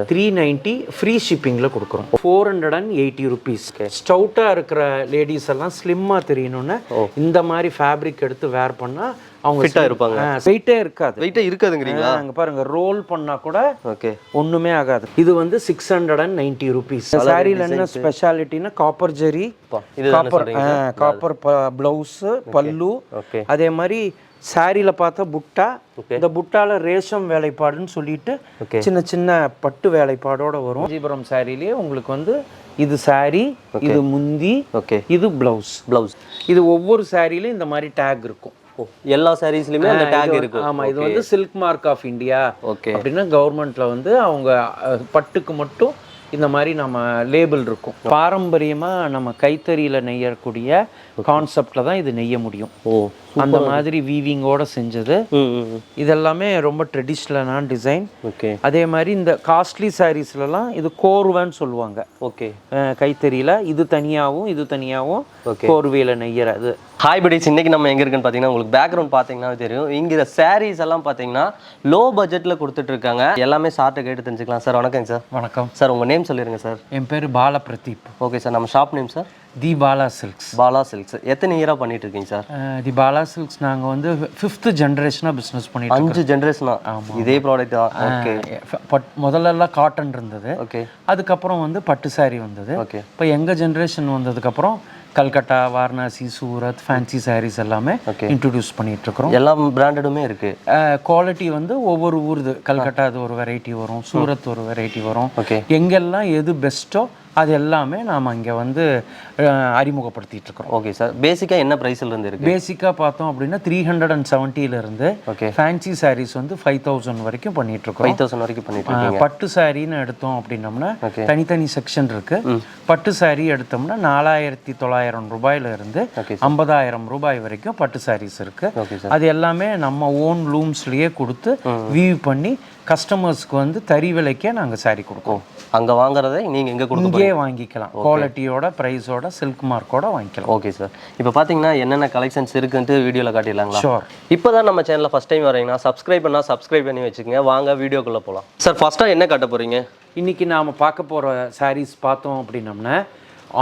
390 free ஷிப்பிங்கில் கொடுக்குறோம். 480 rupees. ஸ்டவுட்டாக இருக்கிற ladies எல்லாம் ஸ்லிம்மாக தெரியணும்னு இந்த மாதிரி ஃபேப்ரிக் எடுத்து வேர் பண்ணால் அவங்க ஃபிட்டாக இருப்பாங்க. வெயிட்டே இருக்காது. வெயிட்டே இருக்காதுங்கிறீங்களா? அங்கே பாருங்க, ரோல் பண்ணால் கூட ஒன்றுமே ஆகாது. இது வந்து 690 ருபீஸ். சாரியில் என்ன ஸ்பெஷாலிட்டினா காப்பர் ஜெரி, காப்பர் ப்ளவுஸு, பல்லு, அதே மாதிரி சாரியில் பார்த்தா புட்டா, இந்த புட்டால ரேஷம் வேலைப்பாடுன்னு சொல்லிட்டு சின்ன சின்ன பட்டு வேலைப்பாடோட வரும். காஞ்சிபுரம் சாரிலேயே உங்களுக்கு வந்து இது சாரி, இது முந்தி, இது பிளவுஸ். இது ஒவ்வொரு சாரிலையும் இந்த மாதிரி டேக் இருக்கும். எல்லா சாரீஸ்லயுமே அந்த டேக் இருக்கு. ஆமா, இது வந்து சில்க் மார்க் ஆஃப் இந்தியா அப்படின்னா கவர்மெண்ட்ல வந்து அவங்க பட்டுக்கு மட்டும் இந்த மாதிரி நம்ம லேபிள் இருக்கும். பாரம்பரியமாக நம்ம கைத்தறியில் நெய்யக்கூடிய கான்செப்டில் தான் இது நெய்ய முடியும். அந்த மாதிரி வீவிங்கோட செஞ்சது. இதெல்லாமே ரொம்ப ட்ரெடிஷ்னலான டிசைன். அதே மாதிரி இந்த காஸ்ட்லி சாரீஸ்லாம் இது கோர்வைன்னு சொல்லுவாங்க. கைத்தறியில் இது தனியாகவும் இது தனியாகவும் கோர்வையில் நெய்யறது. ஹாய் படிஸ், இன்னைக்கு நம்ம எங்கே இருக்குன்னு பார்த்தீங்கன்னா உங்களுக்கு பேக்ரவுண்ட் பார்த்தீங்கன்னா தெரியும். இங்கே சாரீஸ் எல்லாம் பார்த்தீங்கன்னா லோ பட்ஜெட்டில் கொடுத்துட்டு இருக்காங்க. எல்லாமே சார்ட்டை கேட்டு தெரிஞ்சுக்கலாம். சார் வணக்கம். சார் வணக்கம் சார். உங்கள் நேம் சொல்லிடுங்க சார். என் பேர் பாலா பிரதீப். Okay sir. நம்ம shop name sir? The Bala silks. Bala silks. எத்தனை இயராக பண்ணிட்டு இருக்கீங்க சார்? தி பாலா சில்க்ஸ் நாங்கள் வந்து 5th ஜென்ரேஷனாக பிஸ்னஸ் பண்ணிட்டு 5 ஜென்ரேஷனா இதே ப்ராடக்ட் தான். ஓகே. முதல்லலாம் காட்டன் இருந்தது. அதுக்கப்புறம் வந்து பட்டு சாரி வந்தது. இப்போ எங்கள் ஜென்ரேஷன் வந்ததுக்கப்புறம் கல்கட்டா, வாரணாசி, சூரத், ஃபேன்சி சாரீஸ் எல்லாமே இன்ட்ரடியூஸ் பண்ணிட்டு இருக்கிறோம். எல்லா பிராண்டடுமே இருக்கு. குவாலிட்டி வந்து ஒவ்வொரு ஊருது. கல்கட்டா அது ஒரு வெரைட்டி வரும், சூரத் ஒரு வெரைட்டி வரும். எங்கெல்லாம் எது பெஸ்ட்டோ அது எல்லாமே நாம் இங்கே வந்து அறிமுகப்படுத்திட்டு இருக்கிறோம். Okay sir. பேசிக்காக என்ன ப்ரைஸில் இருந்து இருக்குது? பேசிக்காக பார்த்தோம் அப்படின்னா 370 ஃபேன்சி சாரீஸ் வந்து 5000 வரைக்கும் பண்ணிட்டு இருக்கோம். 5000 வரைக்கும் பண்ணிட்டு இருக்கோம். பட்டு சாரின்னு எடுத்தோம் அப்படின்னோம்னா தனித்தனி செக்ஷன் இருக்கு. பட்டு சாரி எடுத்தோம்னா 4900 ரூபாயில இருந்து 50000 ரூபாய் வரைக்கும் பட்டு சாரீஸ் இருக்கு. அது எல்லாமே நம்ம ஓன் லூம்ஸ்லயே கொடுத்து வீவ் பண்ணி கஸ்டமர்ஸ்க்கு வந்து தறி விலைக்கே நாங்கள் சாரி கொடுப்போம். அங்கே வாங்குறதை நீங்கள் எங்கே கொடுங்க வாங்கிக்கலாம். குவாலிட்டியோட ப்ரைஸோட சில்க் மார்க்கோட வாங்கிக்கலாம். Okay sir. இப்போ பார்த்தீங்கன்னா என்னென்ன கலெக்ஷன்ஸ் இருக்குன்ட்டு வீடியோவில் காட்டிடலாங்களா? ஷோர். இப்போ தான் நம்ம சேனலில் ஃபஸ்ட் டைம் வரீங்கன்னா சப்ஸ்கிரைப் பண்ணி வச்சுக்கோங்க. வாங்க வீடியோக்குள்ளே போகலாம். சார் ஃபஸ்ட்டாக என்ன காட்ட போகிறீங்க? இன்றைக்கி நாம் பார்க்க போகிற சாரீஸ் பார்த்தோம் அப்படின்னம்னா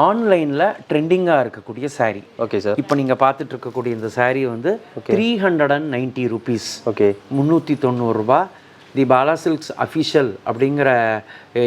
ஆன்லைனில் ட்ரெண்டிங்காக இருக்கக்கூடிய சாரீ. Okay sir. இப்போ நீங்கள் பார்த்துட்டு இருக்கக்கூடிய இந்த சாரீ வந்து 390 ருபீஸ். ஓகே. 390 ரூபா. தி பாலா சில்க்ஸ் அஃபிஷியல் அப்படிங்கிற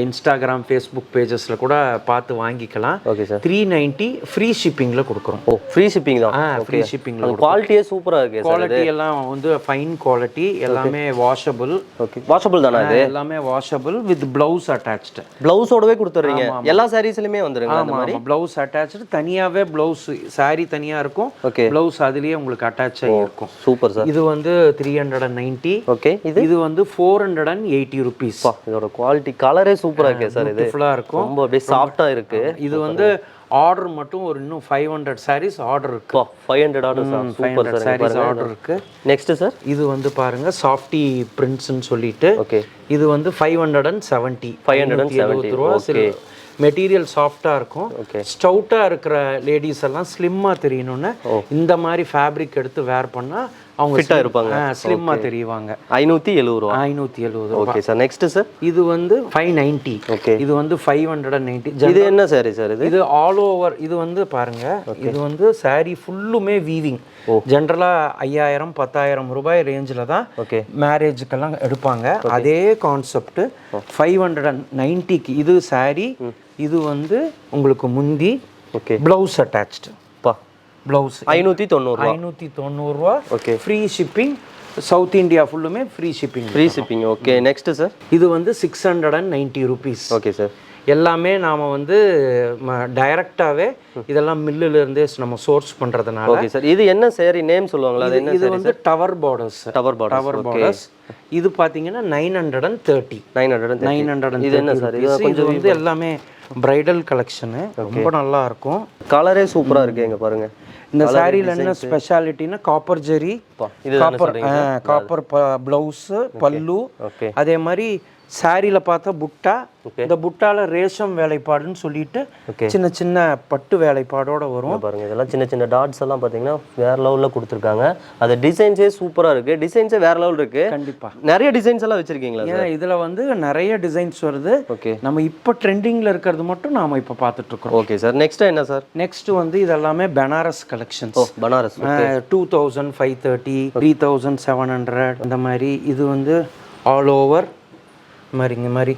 இன்ஸ்டாகிராம், ஃபேஸ்புக் பேஜஸில் கூட பார்த்து வாங்கிக்கலாம். Okay sir. 390 ஃப்ரீ ஷிப்பிங்கில் கொடுக்குறோம். ஃப்ரீ ஷிப்பிங் தான். ஃப்ரீ ஷிப்பிங்கில். குவாலிட்டியே சூப்பராக இருக்குது. குவாலிட்டி எல்லாம் வந்து ஃபைன் குவாலிட்டி. எல்லாமே வாஷபிள். ஓகே. வாஷபிள் தானே இது? எல்லாமே வாஷபிள் வித் ப்ளவுஸ் அட்டாச்டு. ப்ளவுஸோடவே கொடுத்துட்றீங்க. எல்லா சாரீஸ்லையுமே வந்துருங்க அந்த மாதிரி? Blouse attached. தனியாகவே ப்ளவுஸ் சாரி தனியாக இருக்கும். ஓகே. ப்ளவுஸ் அதுலேயே உங்களுக்கு அட்டாச் ஆகி இருக்கும். Super sir. இது வந்து 390. ஓகே. இது வந்து 480 ருபீஸ். இதோட குவாலிட்டி கலரே சூப்பரா இருக்கு சார். இது ஃபுல்லா இருக்கும். ரொம்ப அப்படியே சாஃப்ட்டா இருக்கு. இது வந்து ஆர்டர் மட்டும் ஒரு இன்னும் 500 சாரீஸ் ஆர்டர் இருக்கு. 500 orders. Super sir. Saris order இருக்கு. Next sir. இது வந்து பாருங்க சாஃப்டி பிரிண்ட்ஸ்னு சொல்லிட்டு. ஓகே. இது வந்து 570 ரூபா. மெட்டீரியல் சாஃப்டாக இருக்கும். ஸ்டவுட்டாக இருக்கிற லேடிஸ் எல்லாம் ஸ்லிம்மாக தெரியணும்னு இந்த மாதிரி ஃபேப்ரிக் எடுத்து வேர் பண்ணால் அவங்க ஃபிட்டாக இருப்பாங்க, ஸ்லிம்மாக தெரிவாங்க. 570 ரூபா. 570. Okay sir. Next sir. இது வந்து 590. ஓகே. இது வந்து 590. இது என்ன சாரி சார்? இது ஆல் ஓவர். இது வந்து பாருங்க, இது வந்து சாரி ஃபுல்லுமே வீவிங். ஜென்ரலாக 5000 10000 ரூபாய் ரேஞ்சில் தான் மேரேஜுக்கெல்லாம் எடுப்பாங்க. அதே கான்செப்ட் 590க்கு இது சாரி. இது வந்து உங்களுக்கு முந்தி, பிளவுஸ் அட்டாச்டு. பிளவுஸ் 590 ரூபா. Okay. Free shipping. South India ஃபுல்லுமே free shipping. Okay. Next sir. இது வந்து 690 ருபீஸ். Okay sir. எல்லாமே நாம் வந்து டைரக்டாகவே இதெல்லாம் மில்லுலேருந்தே நம்ம சோர்ஸ் பண்ணுறதுனால. Okay sir. இது என்ன சாரி நேம் சொல்லுவாங்களா? அது என்ன? இது வந்து டவர் பார்டர்ஸ். Tower borders. இது பார்த்தீங்கன்னா 930. இது என்ன சார்? இது கொஞ்சம் வந்து எல்லாமே பிரைடல் கலெக்ஷனு. ரொம்ப நல்லா இருக்கும். கலரே சூப்பராக இருக்கு. இங்கே பாருங்க. இந்த சாரியில் என்ன ஸ்பெஷாலிட்டினா காப்பர் ஜெரி, காப்பர் ப்ளவுஸு, பல்லு, அதே மாதிரி சாரியில் பார்த்தா புட்டா, இந்த புட்டால ரேஷம் வேலைப்பாடுன்னு சொல்லிட்டு சின்ன சின்ன பட்டு வேலைப்பாடோட வரும். பாருங்க இதெல்லாம் சின்ன சின்ன டாட்ஸ் எல்லாம் பார்த்தீங்கன்னா வேற லெவலில் கொடுத்துருக்காங்க. அது டிசைன்ஸே சூப்பராக இருக்கு. டிசைன்ஸே வேற லெவல் இருக்கு. கண்டிப்பா நிறைய டிசைன்ஸ் எல்லாம் வச்சிருக்கீங்களா? இதில் வந்து நிறைய டிசைன்ஸ் வருது. ஓகே, நம்ம இப்போ ட்ரெண்டிங்கில் இருக்கிறது மட்டும் நாம இப்போ பார்த்துட்டு இருக்கோம். Okay sir. நெக்ஸ்ட் என்ன சார்? நெக்ஸ்ட் வந்து இதெல்லாமே பனாரஸ் கலெக்ஷன்ஸ். பனாரஸ் 2530, 3700 இந்த மாதிரி. இது வந்து ஆல் ஓவர் மாதிரிங்க மாதிரி.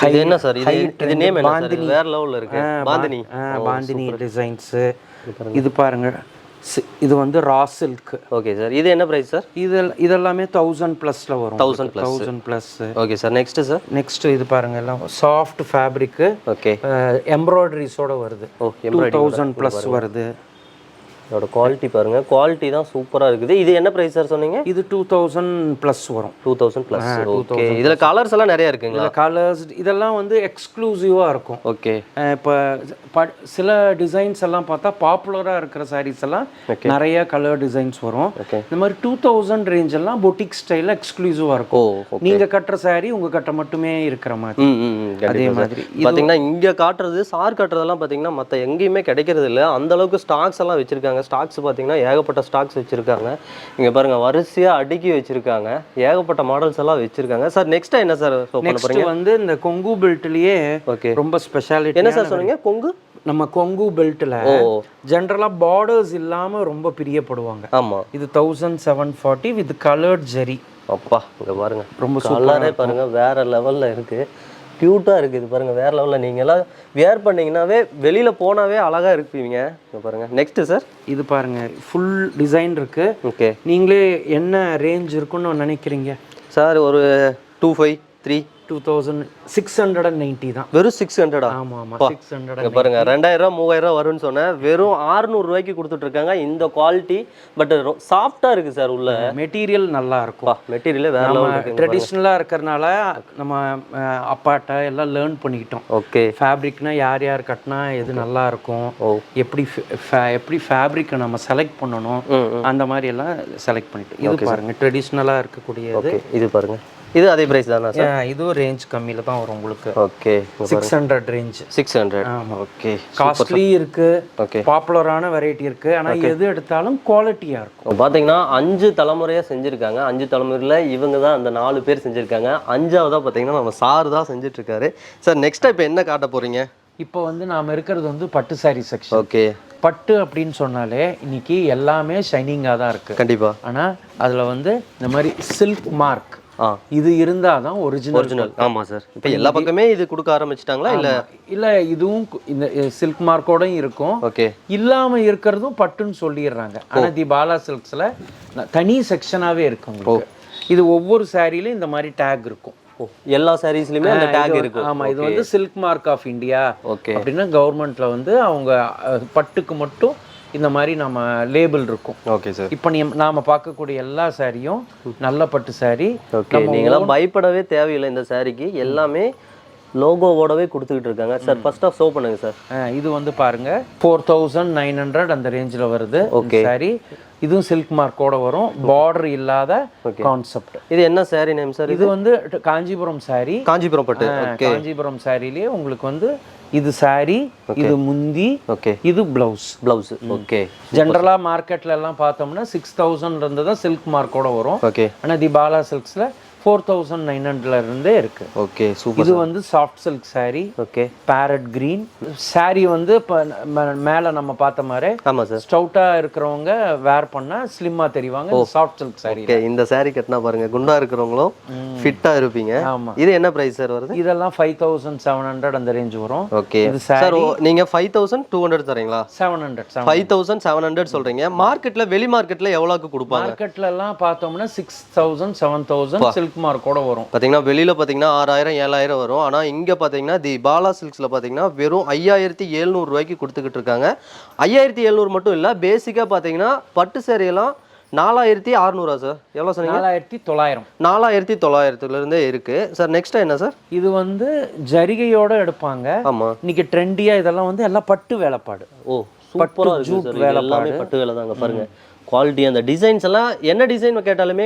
இது என்ன சார்? இது நேம் என்ன சார்? வேற லெவல்ல இருக்கு. பாந்தினி பாந்தினி டிசைன்ஸ். இது பாருங்க, இது வந்து ரா சில்க். Okay sir. இது என்ன பிரைஸ் சார்? இதெல்லாமே 1000 ப்ளஸ்ல வரும். 1000 plus. Okay sir. Next sir? Next இது பாருங்க, எல்லாம் சாஃப்ட் ஃபேப்ரிக். ஓகே, எம்ப்ராய்டரிஸோட வருது. 2000 ப்ளஸ் வருது. இதோட குவாலிட்டி பாருங்க, குவாலிட்டி தான் சூப்பரா இருக்குது. இது என்ன பிரைஸ் சார் சொன்னீங்க? இது 2000 ப்ளஸ் வரும். 2000 ப்ளஸ். ஓகே, இதுல கலர்ஸ் எல்லாம் நிறைய இருக்குங்களா? கலர்ஸ் இதெல்லாம் வந்து எக்ஸ்க்ளூசிவா இருக்கும். ஓகே, இப்போ சில டிசைன்ஸ் எல்லாம் பார்த்தா பாப்புலரா இருக்கிற சாரீஸ் எல்லாம் நிறைய கலர் டிசைன்ஸ் வரும். இந்த மாதிரி 2000 ரேஞ்ச் எல்லாம் பொட்டிக் ஸ்டைல்ல எக்ஸ்க்ளூசிவா இருக்கும். நீங்க கட்டுற சாரி உங்க கட்ட மட்டுமே இருக்கிற மாதிரி. அதே மாதிரி பாத்தீங்கன்னா இங்க காட்டுறது, சார் காட்டுறதெல்லாம் பாத்தீங்கன்னா மத்த எங்கேயுமே கிடைக்கிறது இல்ல. அந்த அளவுக்கு ஸ்டாக்ஸ் எல்லாம் வச்சிருக்காங்க. ஸ்டாக்ஸ் பாத்தீங்கன்னா ஏகப்பட்ட ஸ்டாக்ஸ் வச்சிருக்காங்க. இங்க பாருங்க வரிசையா அடுக்கி வச்சிருக்காங்க. ஏகப்பட்ட மாடல்ஸ் எல்லாம் வச்சிருக்காங்க. சார் நெக்ஸ்ட் என்ன சார் ஷோ பண்ண போறீங்க? வந்து இந்த கொங்கு பெல்ட்லயே ரொம்ப ஸ்பெஷாலிட்டி. என்ன சார் சொன்னீங்க? கொங்கு? நம்ம கொங்கு பெல்ட்ல ஜெனரலா பார்டர்ஸ் இல்லாம ரொம்ப பிரியப்படுவாங்க. ஆமா, இது 1740 வித் கலர்ட் ஜெரி. அப்பா இங்க பாருங்க, ரொம்ப கலரே பாருங்க வேற லெவல்ல இருக்கு. கியூட்டா இருக்கு. இது பாருங்க வேற லெவல்ல. நீங்க எல்லாம் வியர் பண்ணீங்கன்னாவே வெளியில போனாவே அழகா இருப்பீங்க. இங்க பாருங்க. Next sir? இது பாருங்க, ஃபுல் டிசைன் இருக்கு. ஓகே, நீங்களே என்ன ரேஞ்ச் இருக்குன்னு நினைக்கிறீங்க சார்? ஒரு 25, 2690 தான். வெறும் 600? ஆமா ஆமா, 600. பாருங்க 2000 3000 வரும்னு சொன்னேன். வெறும் 600 ரூபாய்க்கு கொடுத்துட்டு இருக்காங்க. இந்த குவாலிட்டி பட் சாஃப்டா இருக்கு சார். உள்ள மெட்டீரியல் நல்லா இருக்கும். மெட்டீரியலே வேற லெவல் இருக்கு. ட்ரெடிஷனலா இருக்கறனால நம்ம அப்பாட்ட எல்லாம் லேர்ன் பண்ணிக்கிட்டோம். ஓகே, ஃபேப்ரிக்னா யார் யார் கட்டினா எது நல்லா இருக்கும், எப்படி ஃபேப்ரிக்கை நம்ம செலக்ட் பண்ணணும், அந்த மாதிரி எல்லாம் செலக்ட் பண்ணிட்டோம். இது பாருங்க ட்ரெடிஷனலா இருக்கக்கூடியது. இது பாருங்க, இது அதே பிரைஸ் தானா சார்? இது ரேஞ்ச் கம்மியில தான் வரும் உங்களுக்கு. Okay, 600 range. 600. ஆமா, ஓகே. காஸ்ட்லி இருக்கு, பாப்புலரான வெரைட்டி இருக்கு. ஆனா எது எடுத்தாலும் குவாலிட்டியா இருக்கும். பாத்தீங்கன்னா 5 தலைமுறையா செஞ்சிருக்காங்க. 5 தலைமுறையில இவங்க தான் அந்த 4 பேர் செஞ்சிருக்காங்க. 5ஆவதா பாத்தீங்கன்னா நம்ம சார் தான் செஞ்சுட்டு இருக்காரு. சார் நெக்ஸ்ட் இப்போ என்ன காட்ட போறீங்க? இப்போ வந்து நாம இருக்கிறது வந்து பட்டு சாரி செக்ஷன். ஓகே, பட்டு அப்படின்னு சொன்னாலே இன்னைக்கு எல்லாமே ஷைனிங்காக தான் இருக்கு. கண்டிப்பா. ஆனா அதுல வந்து இந்த மாதிரி சில்க் மார்க் இது இருந்தாதான் ஒரிஜினல். ஆமா சார். இப்போ எல்லா பக்கமே இது கொடுக்க ஆரம்பிச்சிட்டாங்களா? இல்ல இதுவும் இந்த சில்க் மார்க்கோடயும் இருக்கும். ஓகே, இல்லாம இருக்கிறதும் பட்டுன்னு சொல்லிடுறாங்க. ஆனா தி பாலா சில்க்ஸ்ல தனி செக்ஷனாவே இருக்கு உங்களுக்கு. இது ஒவ்வொரு சாரியிலும் இந்த மாதிரி டேக் இருக்கும். எல்லா சாரீஸ்லயுமே அந்த டேக் இருக்கு. ஆமா, இது வந்து சில்க் மார்க் ஆஃப் இந்தியா அப்படின்னா கவர்மெண்ட்ல வந்து அவங்க பட்டுக்கு மட்டும் இந்த மாதிரி நம்ம லேபிள் இருக்கும். Okay sir. இப்போ நாம பார்க்கக்கூடிய எல்லா சாரியும் நல்ல பட்டு சாரி. ஓகே, நீங்களாம் பயப்படவே தேவையில்லை. இந்த சாரிக்கு எல்லாமே லோகோவோடவே கொடுத்துக்கிட்டு இருக்காங்க. சார் ஃபர்ஸ்ட் ஆஃப் ஷோ பண்ணுங்க சார். இது வந்து பாருங்க 4900 அந்த ரேஞ்சில் வருது. ஓகே, சாரி இதுவும் சில்க் மார்க்கோட வரும். பார்டர் இல்லாத கான்செப்ட். இது என்ன சாரி நேம் சார்? இது வந்து காஞ்சிபுரம் சாரி. காஞ்சிபுரம் பட்டு. காஞ்சிபுரம் சாரிலேயே உங்களுக்கு வந்து இது சாரி, இது முந்தி, இது பிளவுஸ். ஓகே, ஜெனரலா மார்க்கெட்ல எல்லாம் பார்த்தோம்னா 6000 இருந்து தான் சில்க் மார்க்கோட வரும். ஓகே, ஆனா தி பாலா சில்க்ஸ்ல 4900 இருந்தே இருக்கு. Okay, super. இது வந்து soft silk sari. Okay, farad green sorry வந்து மேல நம்ம பார்த்த மாதிரி. ஆமா சார். ஸ்டவுட்டா இருக்கிறவங்க வேர் பண்ணா ஸ்லிம்மா தெரிவாங்க. Soft silk sari. ஓகே, இந்த சாரி கட்டினா பாருங்க குண்டா இருக்கிறவங்களும் ஃபிட்டா இருப்பீங்க. ஆமா. இது என்ன பிரைஸ் சார் வருது? இதெல்லாம் 5700 அந்த ரேஞ்ச் வரும். ஓகே சார், நீங்க 5200 தரீங்களா? 700. 5700 சொல்றீங்க. மார்க்கெட்ல வெளி மார்க்கெட்ல எவ்வளவுக்கு கொடுப்பாங்க? மார்க்கெட்ல எல்லாம் பார்த்தோம்னா 6000 7000 சில்க் மார்க்கோட வரும். பாத்தீங்கன்னா வெளியில பாத்தீங்கன்னா 6000 7000 வரும். ஆனா இங்க பாத்தீங்கன்னா தி பாலா சில்க்ஸ்ல பாத்தீங்கன்னா வெறும் 5700 ரூபாய்க்கு கொடுத்துக்கிட்டு இருக்காங்க. 5700 மட்டும் இல்ல, பேசிக்கா பாத்தீங்கன்னா பட்டு சேரி எல்லாம் 4600 சார்? எவ்வளவு சொன்னீங்க? 4900. 4900 இருந்தே இருக்கு சார். நெக்ஸ்ட் என்ன சார்? இது வந்து ஜரிகையோட எடுப்பாங்க. ஆமா, இன்னைக்கு ட்ரெண்டியா இதெல்லாம் வந்து எல்லாம் பட்டு வேலைப்பாடு. ஓ, சூப்பரா இருக்கு சார். எல்லாமே பட்டு வேலை தாங்க. பாருங்க குவாலிட்டி அந்த டிசைன்ஸ் எல்லாம் என்ன டிசைன் கேட்டாலுமே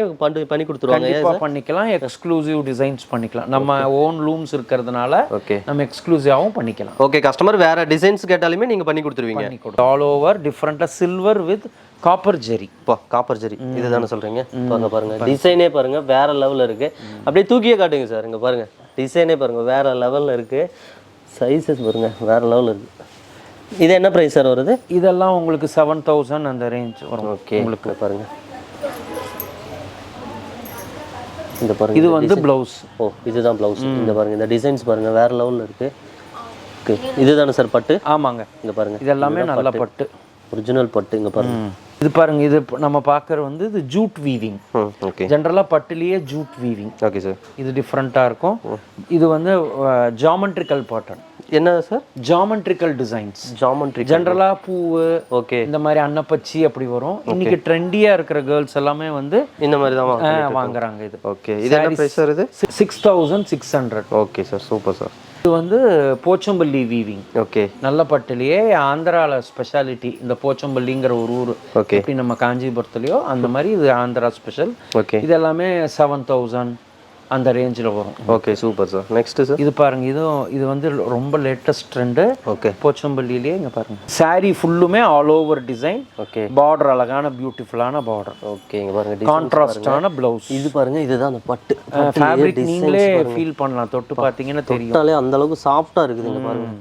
பண்ணி கொடுத்துருவாங்க. கண்டிப்பா பண்ணிக்கலாம், எக்ஸ்க்ளூசிவ் டிசைன்ஸ் பண்ணிக்கலாம். நம்ம ஓன் லூம்ஸ் இருக்கிறதுனால நம்ம எக்ஸ்க்ளூசிவாவும் பண்ணிக்கலாம். ஓகே, கஸ்டமர் வேற டிசைன்ஸ் கேட்டாலுமே நீங்க பண்ணி கொடுத்துருவீங்க. ஆல் ஓவர் டிஃப்ரெண்டா silver with copper zari. Copper zari இதுதானே சொல்றீங்க? பாருங்க பாருங்க டிசைனே பாருங்க வேற லெவல்ல இருக்கு. அப்படியே தூக்கியே காட்டுங்க சார். இங்க பாருங்க டிசைனே பாருங்க வேற லெவல்ல இருக்கு. சைஸஸ் பாருங்க வேற லெவல்ல இருக்கு. இது என்ன பிரைஸ் சார் வருது? இதெல்லாம் உங்களுக்கு 7000 அந்த ரேஞ்ச் வரும். ஓகே, உங்களுக்கு பாருங்க இந்த பாருங்க இது வந்து ப்ளவுஸ். ஓ, இதுதான் ப்ளவுஸ். இந்த பாருங்க இந்த டிசைன்ஸ் பாருங்க வேற லெவல்ல இருக்கு. ஓகே, இதுதானே சார் பட்டு? ஆமாங்க, இங்க பாருங்க இது எல்லாமே நல்ல பட்டு, ஒரிஜினல் பட்டு. இங்க பாருங்க இது பாருங்க, இது நம்ம பார்க்குற வந்து இது ஜூட் வீவிங். ஓகே, ஜென்ரலாக பட்டுலேயே ஜூட் வீவிங். ஓகே சார், இது டிஃப்ரெண்ட்டாக இருக்கும். இது வந்து ஜாமெட்ரிக்கல் பேட்டர்ன். என்ன சார்? Geometrical designs. ஜாமெட்ரிக் ஜென்ரலாக பூவு ஓகே இந்த மாதிரி அன்னப்பச்சி அப்படி வரும். இன்னைக்கு ட்ரெண்டியாக இருக்கிற கேர்ள்ஸ் எல்லாமே வந்து இந்த மாதிரி தான் வாங்குறாங்க. இது ஓகே, இது என்ன பிரைஸ் சார்? இது 6600. Okay sir, super sir. இது வந்து போச்சம்பள்ளி வீவிங். ஓகே, நல்ல பட்டுலேயே ஆந்திராவில் ஸ்பெஷாலிட்டி. இந்த போச்சம்பள்ளிங்கிற ஒரு ஊர் ஓகே எப்படி நம்ம காஞ்சிபுரத்துலையோ அந்த மாதிரி இது ஆந்திரா ஸ்பெஷல். ஓகே, இது எல்லாமே 7000 அந்த ரேஞ்சில் வரும். Okay, super sir. Next sir இது பாருங்க, இது வந்து ரொம்ப லேட்டஸ்ட் ட்ரெண்டு. ஓகே, போச்சம்பள்ளியிலே இங்கே பாருங்க சாரீ ஃபுல்லுமே all over design. Okay, border அழகான பியூட்டிஃபுல்லான பார்டர். ஓகே, இங்கே பாருங்க கான்ட்ராஸ்டான ப்ளவுஸ். இது பாருங்க இதுதான் அந்த பட்டு ஃபேப்ரிக் நீங்களே ஃபீல் பண்ணலாம், தொட்டு பார்த்தீங்கன்னா தெரியும். அந்த அளவுக்கு சாஃப்டாக இருக்குது. இங்கே பாருங்க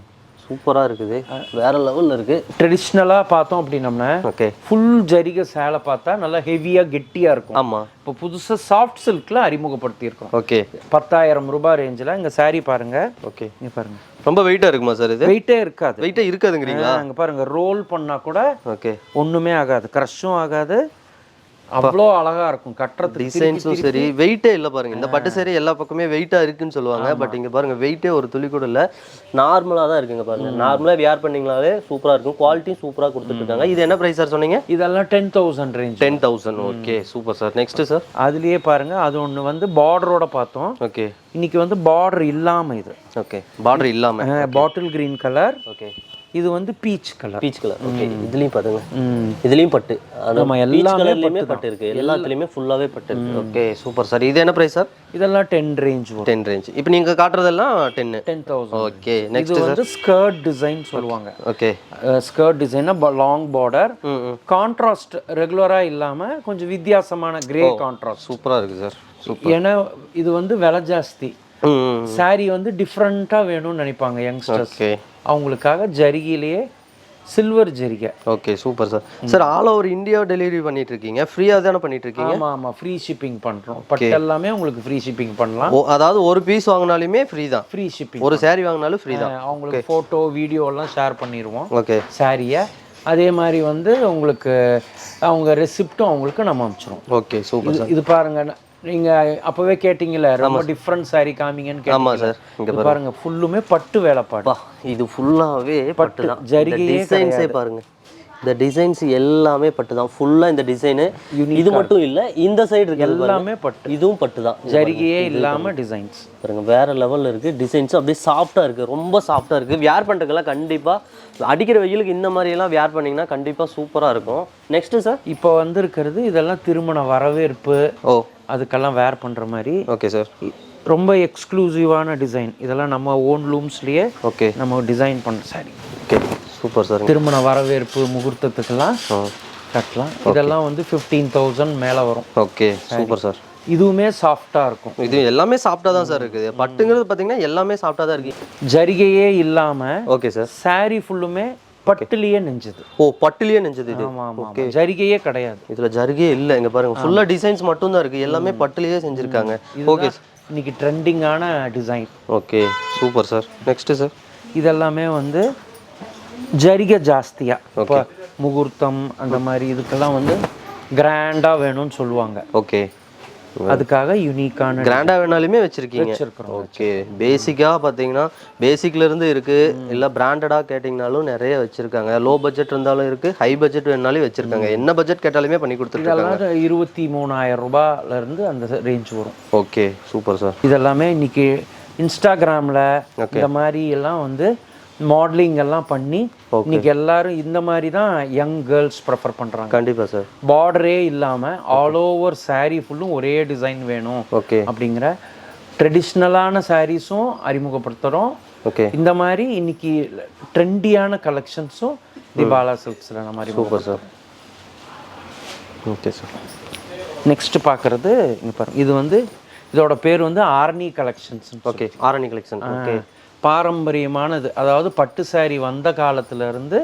சூப்பராக இருக்குது, வேற லெவலில் இருக்குது. ட்ரெடிஷ்னலாக பார்த்தோம் அப்படின்னம்னா ஓகே ஃபுல் ஜரிகை சேலை பார்த்தா நல்லா ஹெவியாக கெட்டியாக இருக்கும். ஆமாம், இப்போ புதுசாக சாஃப்ட் சில்கில் அறிமுகப்படுத்தியிருக்கோம். ஓகே, 10,000 ரூபாய் ரேஞ்சில். இங்கே சாரீ பாருங்க. ஓகே, இங்கே பாருங்க ரொம்ப வெயிட்டாக இருக்குமா சார்? இது வெயிட்டே இருக்காது. வெயிட்டே இருக்காதுங்கிறீங்களா? இங்கே பாருங்க ரோல் பண்ணால் கூட ஓகே ஒன்றுமே ஆகாது, க்ரஷும் ஆகாது. அவ்வளோ அழகா இருக்கும் கட்டுறது. டிசைன்ஸும் சரி, வெயிட்டே இல்லை பாருங்க. இந்த பட்டு சரி எல்லா பக்கமே வெயிட்டா இருக்குன்னு சொல்லுவாங்க. பட் இங்க பாருங்க வெயிட்டே ஒரு துளி கூட இல்லை, நார்மலா தான் இருக்குங்க. பாருங்க நார்மலா வியர் பண்ணீங்களாவே சூப்பரா இருக்கும். குவாலிட்டியும் சூப்பரா கொடுத்துட்டு இருக்காங்க. இது என்ன பிரைஸ் சார் சொன்னீங்க? இதெல்லாம் 10,000 range. 10,000. Okay, super sir. Next sir அதுலயே பாருங்க, அது ஒன்று வந்து பார்டரோட பார்த்தோம். ஓகே, இன்னைக்கு வந்து பார்டர் இல்லாம இது. ஓகே, பார்டர் இல்லாம பாட்டில் கிரீன் கலர். ஓகே, இது வந்து peach colour. Peach colour. Okay, இதுலயும் பாருங்க, இதுலயும் பட்டு. நம்ம எல்லா கலர்லயுமே பட்டு இருக்கு, எல்லாத்துலயுமே ஃபுல்லாவே பட்டு இருக்கு. Okay, super sir. இது என்ன பிரைஸ் சார்? இதெல்லாம் 10 ரேஞ்ச். 10 ரேஞ்ச். இப்போ நீங்க காட்டுறதெல்லாம் 10,000. ஓகே, நெக்ஸ்ட் இது வந்து ஸ்கர்ட் டிசைன் சொல்லுவாங்க. ஓகே, ஸ்கர்ட் டிசைன்னா லாங் பார்டர், கான்ட்ராஸ்ட் ரெகுலரா இல்லாம கொஞ்சம் வித்தியாசமான கிரே கான்ட்ராஸ்ட். சூப்பரா இருக்கு சார். சூப்பர். ஏன்னா இது வந்து விலை ஜாஸ்தி. சாரி வந்து டிஃப்ரெண்டா வேணும்னு நினைப்பாங்க யங்ஸ்டர்ஸ். ஓகே, அவங்களுக்காக ஜரிகையிலேயே சில்வர் ஜரிகை. Okay, super sir. Sir all over India delivery பண்ணிட்டு இருக்கீங்க, ஃப்ரீயா தானே பண்ணிட்டு இருக்கீங்க? ஆமா ஆமா, ஃப்ரீ ஷிப்பிங் பண்றோம். பட்டு எல்லாமே உங்களுக்கு ஃப்ரீ ஷிப்பிங் பண்ணலாம். அதாவது ஒரு பீஸ் வாங்கினாலுமே ஃப்ரீ தான்? Free shipping. ஒரு சாரி வாங்கினாலும் ஃப்ரீ தான். அவங்களுக்கு போட்டோ வீடியோ எல்லாம் ஷேர் பண்ணிடுவோம். ஓகே, சாரியை அதே மாதிரி வந்து உங்களுக்கு அவங்க ரெசிப்டும் அவங்களுக்கு நம்ம அனுப்பிச்சிடுவோம். Okay, super sir. இது பாருங்க, நீங்க அப்பவே கேட்டீங்கல்ல ரொம்ப டிஃபரண்ட் சாரி காமிங்கன்னு கேட்டீங்க. ஆமா சார். இங்க பாருங்க ஃபுல்லுமே பட்டு வேலைப்பாடு. இது ஃபுல்லாவே பட்டு தான். ஜரிகையே டிசைன்ஸே பாருங்க, இந்த டிசைன்ஸ் எல்லாமே பட்டு தான். ஃபுல்லா இந்த டிசைன் இது மட்டும் இல்ல, இந்த சைடு இருக்கு எல்லாமே பட்டு, இதுவும் பட்டு தான். ஜரிகையே இல்லாம டிசைன்ஸ் பாருங்க வேற லெவல்ல இருக்கு. டிசைன்ஸ் அப்படியே சாஃப்டா இருக்கு, ரொம்ப சாஃப்டா இருக்கு. வியர் பண்றதுக்கெல்லாம் கண்டிப்பா அடிக்கிற வெயிலுக்கு இந்த மாதிரி எல்லாம் வியர் பண்ணீங்கன்னா கண்டிப்பா சூப்பரா இருக்கும். நெக்ஸ்ட் சார் இப்போ வந்து இருக்கிறது இதெல்லாம் திருமண வரவேற்பு அதுக்கெல்லாம் வேர் பண்ற மாதிரி. ஓகே சார், ரொம்ப எக்ஸ்க்ளூசிவான டிசைன். இதெல்லாம் நம்ம ஓன் லூம்ஸ்லயே ஓகே நம்ம டிசைன் பண்ண சாரி. Okay, super sir. திருமண வரவேற்பு முகூர்த்தத்துக்கெல்லாம் கட்டலாம். இதெல்லாம் வந்து 15,000 மேல வரும். Okay, super sir. இதுவுமே சாஃப்டா இருக்கும். இது எல்லாமே சாஃப்டா தான் சார் இருக்குது. பட்டுங்கிறது பாத்தீங்கன்னா எல்லாமே சாஃப்டா தான் இருக்கு, ஜரிகையே இல்லாம. Okay sir. சாரி ஃபுல்லுமே பட்டுலயே நெஞ்சது. ஓ, பட்டுலயே நெஞ்சது இது. ஓகே, ஜரிகையே கிடையாது இதுல. ஜரிகையே இல்ல. இங்க பாருங்க ஃபுல்லா டிசைன்ஸ் மட்டும் தான் இருக்கு, எல்லாமே பட்டுலயே செஞ்சிருக்காங்க. ஓகே, இன்னைக்கு ட்ரெண்டிங்கான design. Okay, super sir. Next sir இதெல்லாமே வந்து ஜரிகை ஜாஸ்தியா. இப்போ முகூர்த்தம் அந்த மாதிரி இதுக்கெல்லாம் வந்து கிராண்டா வேணும்னு சொல்லுவாங்க. ஓகே, அதுக்காக யூனிக்கான கிராண்டா வேணாலுமே வச்சிருக்கீங்க. ஓகே, பேசிக்கா பாத்தீங்கன்னா பேசிக்ல இருந்து இருக்கு, இல்ல பிராண்டடா கேட்டீங்கனாலும் நிறைய வச்சிருக்காங்க. லோ பட்ஜெட் இருந்தாலும் இருக்கு, ஹை பட்ஜெட் வேணாலும் வச்சிருக்காங்க. என்ன பட்ஜெட் கேட்டாலுமே பண்ணி கொடுத்துருக்காங்க. 23,000 ரூபாயில இருந்து அந்த ரேஞ்ச் வரும். Okay, super sir. இதெல்லாமே இன்னைக்கு இன்ஸ்டாகிராம்ல இந்த மாதிரி எல்லாம் வந்து மாடலிங் எல்லாம் பண்ணி இன்னைக்கு எல்லாரும் இந்த மாதிரி தான் யங் கேர்ள்ஸ் ப்ரிஃபர் பண்ணுறாங்க. கண்டிப்பாக சார். பார்டரே இல்லாமல் ஆல் ஓவர் saree ஃபுல்லும் ஒரே டிசைன் வேணும் ஓகே அப்படிங்கிற ட்ரெடிஷ்னலான சாரீஸும் அறிமுகப்படுத்துகிறோம். ஓகே. இந்த மாதிரி இன்னைக்கு ட்ரெண்டியான கலெக்ஷன்ஸும் பாலா சில்க்ஸில் நம்ம மாதிரி. Super sir. Okay sir. Next பார்க்குறது இங்கே பாருங்க, இது வந்து இதோட பேர் வந்து Arani collections. Okay, Arani collection. Okay. பாரம்பரியமானது, அதாவது பட்டு saree வந்த காலத்துல இருந்து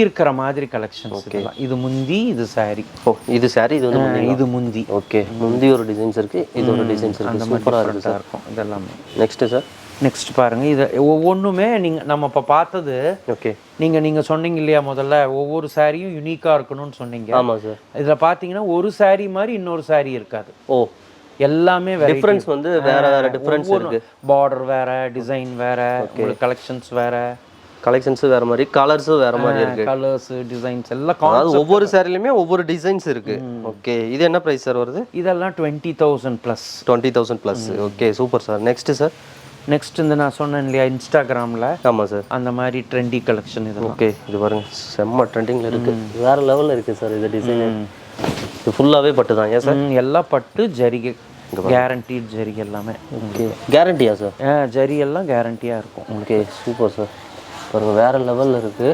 இருக்கிற மாதிரி கலெக்ஷன்ஸ். இது முந்தி, இது saree. ஓ, இது saree, இது வந்து இது முந்தி. ஓகே, முந்தி ஒரு டிசைன்ஸ் இருக்கு, இது ஒரு டிசைன்ஸ் இருக்கு. சூப்பரா இருக்கு சார். இதெல்லாம் நெக்ஸ்ட் சார். நெக்ஸ்ட் பாருங்க, இது ஒவ்வொன்றுமே நம்ம இப்போ பார்த்தது. ஓகே. நீங்க சொன்னீங்க இல்லையா முதல்ல, ஒவ்வொரு சாரியும் யூனிக்கா இருக்கணும்னு சொன்னீங்க. ஆமா சார். இதுல பாத்தீங்கன்னா ஒரு saree மாதிரி இன்னொரு saree இருக்காது. ஓ, எல்லாமே டிஃபரன்ஸ் வந்து வேற வேற டிஃபரன்ஸ் இருக்கு. பார்டர் வேற, டிசைன் வேற, கலெக்ஷன்ஸ் வேற, கலெக்ஷன்ஸ் வேற மாதிரி, கலர்ஸ் வேற மாதிரி இருக்கு. கலர்ஸ், டிசைன்ஸ் எல்லாம் ஒவ்வொரு சாரிலயுமே ஒவ்வொரு டிசைன்ஸ் இருக்கு. ஓகே. இது என்ன பிரைஸ் சார் வருது? இதெல்லாம் 20,000 +. 20,000 +. Okay, super sir. Next sir. Next இந்த நான் சொன்னேன் இல்லையா இன்ஸ்டாகிராம்ல. ஆமா சார். அந்த மாதிரி ட்ரெண்டி கலெக்ஷன் இது. ஓகே, இது பாருங்க, செம்ம ட்ரெண்டிங்ல இருக்கு. வேற லெவல்ல இருக்கு சார் இது டிசைன். இது ஃபுல்லாவே பட்டு தான். ஏன் சார்? எல்லாம் பட்டு, ஜரிகை, கேரண்டீட் ஜரிகை எல்லாமே. ஓகே. கேரண்டியா சார்? ஜரி எல்லாம் கேரண்டியா இருக்கும். Okay, super sir. பாருங்க, வேற லெவல்ல இருக்கு.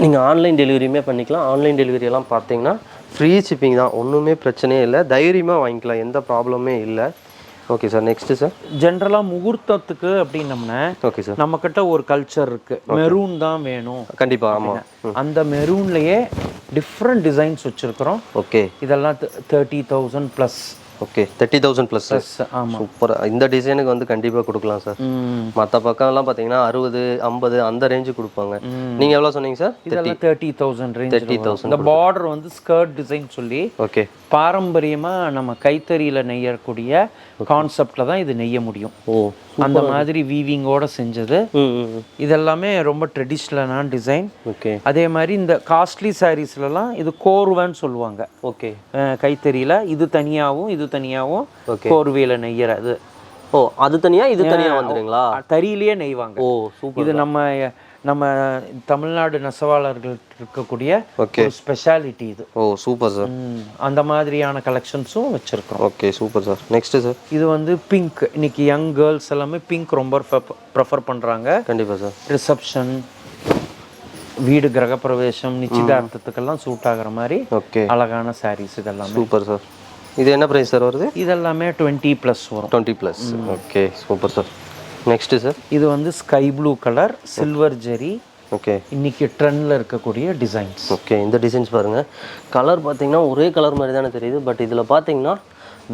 நீங்க ஆன்லைன் டெலிவரியுமே பண்ணிக்கலாம். ஆன்லைன் டெலிவரி எல்லாம் பார்த்தீங்கன்னா ஃப்ரீ ஷிப்பிங் தான், ஒன்றுமே பிரச்சனையே இல்லை. தைரியமாக வாங்கிக்கலாம், எந்த ப்ராப்ளமே இல்லை. Okay sir. Next sir. ஜென்ரலாக முகூர்த்தத்துக்கு அப்படின்னம்னா ஓகே சார், நம்மக்கிட்ட ஒரு கல்ச்சர் இருக்கு, மெரூன் தான் வேணும். கண்டிப்பாக. ஆமாம். அந்த மெரூன்லேயே டிஃப்ரெண்ட் டிசைன்ஸ் வச்சுருக்கிறோம். ஓகே. இதெல்லாம் 30,000 +. ஓகே, 30,000 +. ஆமாம். சூப்பர். இந்த டிசைனுக்கு வந்து கண்டிப்பாக கொடுக்கலாம் சார். மற்ற பக்கம்லாம் பார்த்தீங்கன்னா 60, 50 அந்த ரேஞ்சு கொடுப்பாங்க. நீங்கள் எவ்வளோ சொன்னீங்க சார்? இதெல்லாம் 30,000 ரேஞ்ச். 30,000. இந்த பார்டர் வந்து ஸ்கர்ட் டிசைன் சொல்லி ஓகே பாரம்பரியமாக நம்ம கைத்தறியில் நெய்யக்கூடிய கான்செப்டில் தான் இது நெய்ய முடியும். ஓ, அந்த மாதிரி வீவிங்கோட செஞ்சது. இதெல்லாமே ரொம்ப ட்ரெடிஷ்னலான டிசைன். ஓகே. அதே மாதிரி இந்த காஸ்ட்லி சாரீஸ்லலாம் இது கோர்வைன்னு சொல்லுவாங்க. ஓகே. கைத்தறியில் இது தனியாகவும் இது தனியாகவும் கோர்வையில் நெய்யறது. ஓ, அது தனியா இது தனியா வந்துடுங்களா? தறியிலேயே நெய்வாங்க. ஓ, சூப்பர். இது நம்ம தமிழ்நாடு நெசவாளர்கள் இருக்கக்கூடிய ஒரு ஸ்பெஷாலிட்டி இது. ஓ, சூப்பர் சார். அந்த மாதிரியான கலெக்ஷன்ஸும் வச்சிருக்கோம். Okay, super sir. Next sir. இது வந்து பிங்க். இன்னைக்கு யங் கேர்ள்ஸ் எல்லாமே பிங்க் ரொம்ப ப்ரிஃபர் பண்றாங்க. கண்டிப்பா சார். ரிசப்ஷன், வீடு கிரகப்பிரவேசம், நிச்சயதார்த்தத்துக்கெல்லாம் சூட் ஆகுற மாதிரி அழகான சாரீஸ் இதெல்லாம். Super sir. இது என்ன பிரைஸ் சார் வருது? இதெல்லாமே 20+ வரும். 20+. Okay, super sir. Next sir. இது வந்து ஸ்கை ப்ளூ கலர், சில்வர் ஜெரி. ஓகே. இன்னைக்கு ட்ரெண்ட்ல இருக்கக்கூடிய டிசைன்ஸ். ஓகே. இந்த டிசைன்ஸ் பாருங்க, கலர் பார்த்தீங்கன்னா ஒரே கலர் மாதிரி தானே தெரியுது, பட் இதில் பார்த்தீங்கன்னா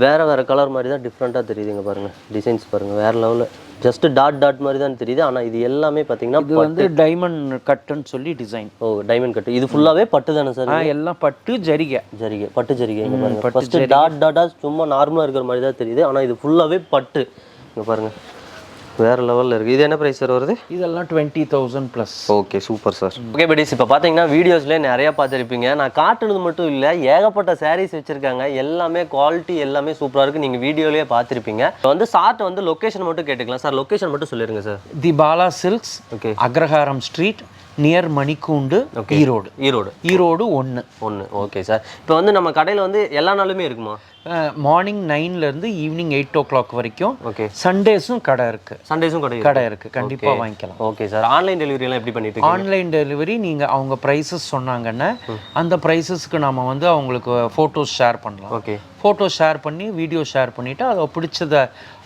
வேற வேற கலர் மாதிரி தான் டிஃப்ரெண்ட்டாக தெரியுதுங்க. பாருங்க, டிசைன்ஸ் பாருங்க, வேற லெவலில். ஜஸ்ட் டாட் மாதிரி தான் தெரியுது, ஆனால் இது எல்லாமே பார்த்தீங்கன்னா இது வந்து டைமண்ட் கட்டுன்னு சொல்லி டிசைன். ஓ, டைமண்ட் கட்டு. இது ஃபுல்லாகவே பட்டு தானே சார்? எல்லாம் பட்டு ஜரிகை. பட்டு ஜரிகை. இங்கே பாருங்க, ஃபர்ஸ்ட் டாட்டாக சும்மா நார்மலாக இருக்கிற மாதிரி தான் தெரியுது, ஆனால் இது ஃபுல்லாகவே பட்டு. இங்கே பாருங்க, வேற லெவலில் இருக்குது. இது என்ன ப்ரைஸ் சார் வருது? இதெல்லாம் 20,000+. Okay, super sir. Okay buddies, இப்போ பார்த்தீங்கன்னா வீடியோஸ்லேயே நிறையா பார்த்துருப்பீங்க. நான் காட்டுனது மட்டும் இல்லை, ஏகப்பட்ட சாரீஸ் வச்சுருக்காங்க. எல்லாமே குவாலிட்டி எல்லாமே சூப்பராக இருக்குது. நீங்கள் வீடியோலேயே பார்த்துருப்பீங்க. இப்போ வந்து சார்ட் வந்து லொக்கேஷன் மட்டும் கேட்டுக்கலாம் சார். லொக்கேஷன் மட்டும் சொல்லிடுங்க sir. The Bala silks. Okay. Agraharam street, near மணிக்கூண்டு, ஈரோடு. ஈரோடு 1. Okay sir. இப்போ வந்து நம்ம கடையில் வந்து எல்லா நாளுமே இருக்குமா? மார்னிங் 9ல இருந்து ஈவினிங் 8 o'clock வரைக்கும். ஓகே. சண்டேஸும் கடை இருக்கு. கடை இருக்கு, கண்டிப்பா வாங்கிக்கலாம். Okay sir. ஆன்லைன் டெலிவரி எல்லாம் எப்படி பண்ணிட்டு இருக்கீங்க? ஆன்லைன் டெலிவரி நீங்க அவங்க பிரைசஸ் சொன்னாங்கன்னா அந்த பிரைசஸ்க்கு நாம வந்து அவங்களுக்கு போட்டோஸ் ஷேர் பண்ணலாம். ஓகே. போட்டோ ஷேர் பண்ணி, வீடியோ ஷேர் பண்ணிட்டு அதை பிடிச்சத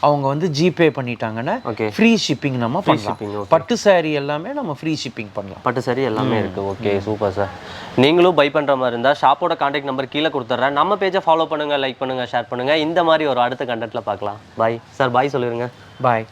அவங்க வந்து ஜிபே பண்ணிட்டாங்கன்னா ஃப்ரீ ஷிப்பிங் நம்ம பண்ணலாம். பட்டு சாரி எல்லாமே நம்ம ஃப்ரீ ஷிப்பிங் பண்ணலாம். பட்டு சாரி எல்லாமே இருக்கு. Okay, super sir. நீங்களும் பை பண்ற மாதிரி இருந்தா ஷாப்போட கான்டாக்ட் நம்பர் கீழே கொடுத்துட்றேன். நம்ம பேஜை ஃபாலோ பண்ணுங்க, லைக் பண்ணுங்க, ஷேர் பண்ணுங்க. இந்த மாதிரி ஒரு அடுத்த கண்டென்ட்ல பார்க்கலாம். Bye sir. பாய் சொல்லிருங்க. பாய்.